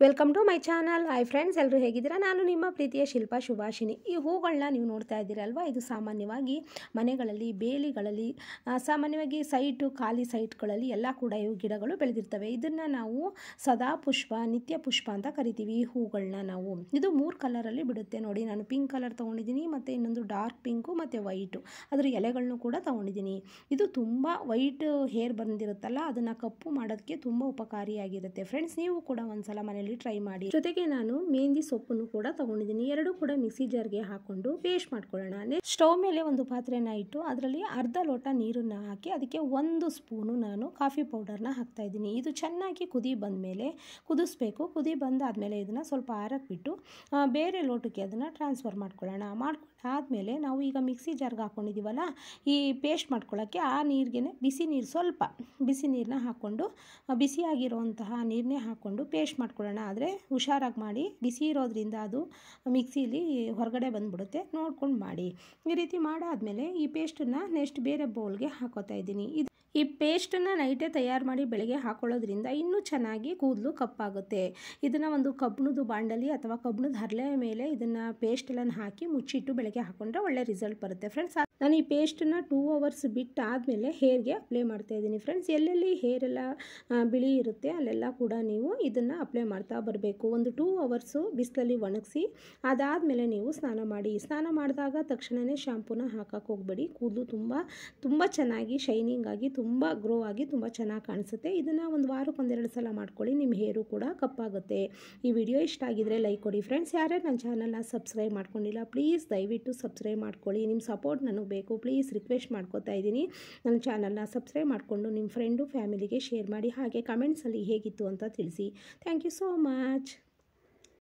Welcome to my channel. Hi friends, ಎಲ್ಲರೂ ಹೇಗಿದ್ದೀರಾ? ನಾನು ನಿಮ್ಮ ಪ್ರೀತಿಯ ಶಿಲ್ಪಾ ಶುಭಾಷಿಣಿ. ಈ ಹೂಗಳನ್ನ ನೀವು ನೋಡ್ತಾ ಇದ್ದೀರಲ್ವಾ, ಇದು ಸಾಮಾನ್ಯವಾಗಿ ಮನೆಗಳಲ್ಲಿ, ಬೇಲಿಗಳಲ್ಲಿ, ಸಾಮಾನ್ಯವಾಗಿ ಖಾಲಿ ಸೈಟ್ಗಳಲ್ಲಿ ಎಲ್ಲ ಕೂಡ ಇವು ಗಿಡಗಳು ಬೆಳೆದಿರ್ತವೆ. ಇದನ್ನು ನಾವು ಸದಾ ಪುಷ್ಪ, ನಿತ್ಯ ಪುಷ್ಪ ಅಂತ ಕರಿತೀವಿ. ಈ ಹೂಗಳನ್ನ ನಾವು ಇದು 3 ಕಲರಲ್ಲಿ ಬಿಡುತ್ತೆ ನೋಡಿ. ನಾನು ಪಿಂಕ್ ಕಲರ್ ತೊಗೊಂಡಿದ್ದೀನಿ, ಮತ್ತು ಇನ್ನೊಂದು ಡಾರ್ಕ್ ಪಿಂಕು ಮತ್ತು ವೈಟು. ಅದರ ಎಲೆಗಳನ್ನು ಕೂಡ ತೊಗೊಂಡಿದ್ದೀನಿ. ಇದು ತುಂಬ ವೈಟ್ ಹೇರ್ ಬಂದಿರುತ್ತಲ್ಲ, ಅದನ್ನು ಕಪ್ಪು ಮಾಡೋದಕ್ಕೆ ತುಂಬ ಉಪಕಾರಿಯಾಗಿರುತ್ತೆ. ಫ್ರೆಂಡ್ಸ್, ನೀವು ಕೂಡ ಒಂದ್ಸಲ ಮನೇಲಿ ಟ್ರೈ ಮಾಡಿ. ಜೊತೆಗೆ ನಾನು ಮೆಹಂದಿ ಸೊಪ್ಪನ್ನು ಕೂಡ ತಗೊಂಡಿದ್ದೀನಿ. ಎರಡು ಕೂಡ ಮಿಕ್ಸಿ ಜಾರ್ಗೆ ಹಾಕೊಂಡು ಪೇಸ್ಟ್ ಮಾಡ್ಕೊಳ್ಳೋಣ. ಸ್ಟವ್ ಮೇಲೆ ಒಂದು ಪಾತ್ರೆನ ಇಟ್ಟು ಅದರಲ್ಲಿ ಅರ್ಧ ಲೋಟ ನೀರನ್ನು ಹಾಕಿ ಅದಕ್ಕೆ 1 ಸ್ಪೂನು ನಾನು ಕಾಫಿ ಪೌಡರ್ನ ಹಾಕ್ತಾ ಇದ್ದೀನಿ. ಇದು ಚೆನ್ನಾಗಿ ಕುದಿ ಬಂದಮೇಲೆ ಕುದಿಸ್ಬೇಕು. ಕುದಿ ಬಂದಾದಮೇಲೆ ಇದನ್ನು ಸ್ವಲ್ಪ ಆರಕ್ಕೆ ಬಿಟ್ಟು ಬೇರೆ ಲೋಟಕ್ಕೆ ಅದನ್ನು ಟ್ರಾನ್ಸ್ಫರ್ ಮಾಡ್ಕೊಳ್ಳೋಣ. ಆದಮೇಲೆ ನಾವು ಈಗ ಮಿಕ್ಸಿ ಜಾರ್ಗೆ ಹಾಕ್ಕೊಂಡಿದ್ದೀವಲ್ಲ, ಈ ಪೇಸ್ಟ್ ಮಾಡ್ಕೊಳ್ಳೋಕ್ಕೆ ಆ ನೀರಿಗೆ ಸ್ವಲ್ಪ ಬಿಸಿ ನೀರನ್ನ ಹಾಕ್ಕೊಂಡು, ಬಿಸಿಯಾಗಿರುವಂತಹ ನೀರನ್ನೇ ಹಾಕ್ಕೊಂಡು ಪೇಸ್ಟ್ ಮಾಡ್ಕೊಳ್ಳೋಣ. ಆದರೆ ಹುಷಾರಾಗಿ ಮಾಡಿ, ಬಿಸಿ ಇರೋದ್ರಿಂದ ಅದು ಮಿಕ್ಸಿಲಿ ಹೊರಗಡೆ ಬಂದುಬಿಡುತ್ತೆ, ನೋಡ್ಕೊಂಡು ಮಾಡಿ. ಈ ರೀತಿ ಮಾಡಾದಮೇಲೆ ಈ ಪೇಸ್ಟನ್ನು ನೆಕ್ಸ್ಟ್ ಬೇರೆ ಬೌಲ್ಗೆ ಹಾಕೋತಾ ಇದ್ದೀನಿ. ಈ ಪೇಸ್ಟನ್ನು ನೈಟೇ ತಯಾರು ಮಾಡಿ ಬೆಳಗ್ಗೆ ಹಾಕೊಳ್ಳೋದ್ರಿಂದ ಇನ್ನೂ ಚೆನ್ನಾಗಿ ಕೂದಲು ಕಪ್ಪಾಗುತ್ತೆ. ಇದನ್ನು ಒಂದು ಕಬ್ಬಿಣದ ಬಾಂಡಲಿ ಅಥವಾ ಕಬ್ಬಿಣದ ಹರಳೆ ಮೇಲೆ ಇದನ್ನು ಪೇಸ್ಟೆಲ್ಲ ಹಾಕಿ ಮುಚ್ಚಿಟ್ಟು ಬೆಳಗ್ಗೆ ಹಾಕೊಂಡ್ರೆ ಒಳ್ಳೆ ರಿಸಲ್ಟ್ ಬರುತ್ತೆ. ಫ್ರೆಂಡ್ಸ್, ನಾನು ಈ ಪೇಸ್ಟನ್ನು 2 ಅವರ್ಸ್ ಬಿಟ್ಟು ಆದಮೇಲೆ ಹೇರ್ಗೆ ಅಪ್ಲೈ ಮಾಡ್ತಾ ಇದ್ದೀನಿ. ಫ್ರೆಂಡ್ಸ್, ಎಲ್ಲೆಲ್ಲಿ ಹೇರೆಲ್ಲ ಬಿಳಿ ಇರುತ್ತೆ ಅಲ್ಲೆಲ್ಲ ಕೂಡ ನೀವು ಇದನ್ನು ಅಪ್ಲೈ ಮಾಡ್ತಾ ಬರಬೇಕು. ಒಂದು 2 ಅವರ್ಸು ಬಿಸಿಲಲ್ಲಿ ಒಣಗಿಸಿ ಅದಾದಮೇಲೆ ನೀವು ಸ್ನಾನ ಮಾಡಿ. ಸ್ನಾನ ಮಾಡಿದಾಗ ತಕ್ಷಣವೇ ಶಾಂಪೂನ ಹಾಕಕ್ಕೆ ಹೋಗಬೇಡಿ. ಕೂದಲು ತುಂಬ ಚೆನ್ನಾಗಿ ಶೈನಿಂಗ್ ಆಗಿ, ತುಂಬ ಗ್ರೋ ಆಗಿ, ತುಂಬ ಚೆನ್ನಾಗಿ ಕಾಣಿಸುತ್ತೆ. ಇದನ್ನು ಒಂದು ವಾರಕ್ಕೆ 1-2 ಸಲ ಮಾಡ್ಕೊಳ್ಳಿ. ನಿಮ್ಮ ಹೇರು ಕೂಡ ಕಪ್ಪಾಗುತ್ತೆ. ಈ ವಿಡಿಯೋ ಇಷ್ಟ ಆಗಿದ್ರೆ ಲೈಕ್ ಕೊಡಿ. ಫ್ರೆಂಡ್ಸ್, ಯಾರ್ಯಾರು ನನ್ನ ಚಾನಲ್ನ ಸಬ್ಸ್ಕ್ರೈಬ್ ಮಾಡ್ಕೊಂಡಿಲ್ಲ, ಪ್ಲೀಸ್ ದಯವಿಟ್ಟು ಸಬ್ಸ್ಕ್ರೈಬ್ ಮಾಡ್ಕೊಳ್ಳಿ. ನಿಮ್ಮ ಸಪೋರ್ಟ್ ನನಗೆ ಬೇಕು. ಪ್ಲೀಸ್ ರಿಕ್ವೆಸ್ಟ್ ಮಾಡ್ಕೋತಾ ಇದ್ದೀನಿ. ನನ್ನ ಚಾನಲ್ನ ಸಬ್ಸ್ಕ್ರೈಬ್ ಮಾಡಿಕೊಂಡು ನಿಮ್ಮ ಫ್ರೆಂಡು ಫ್ಯಾಮಿಲಿಗೆ ಶೇರ್ ಮಾಡಿ. ಹಾಗೆ ಕಮೆಂಟ್ಸಲ್ಲಿ ಹೇಗಿತ್ತು ಅಂತ ತಿಳಿಸಿ. Thank you so much.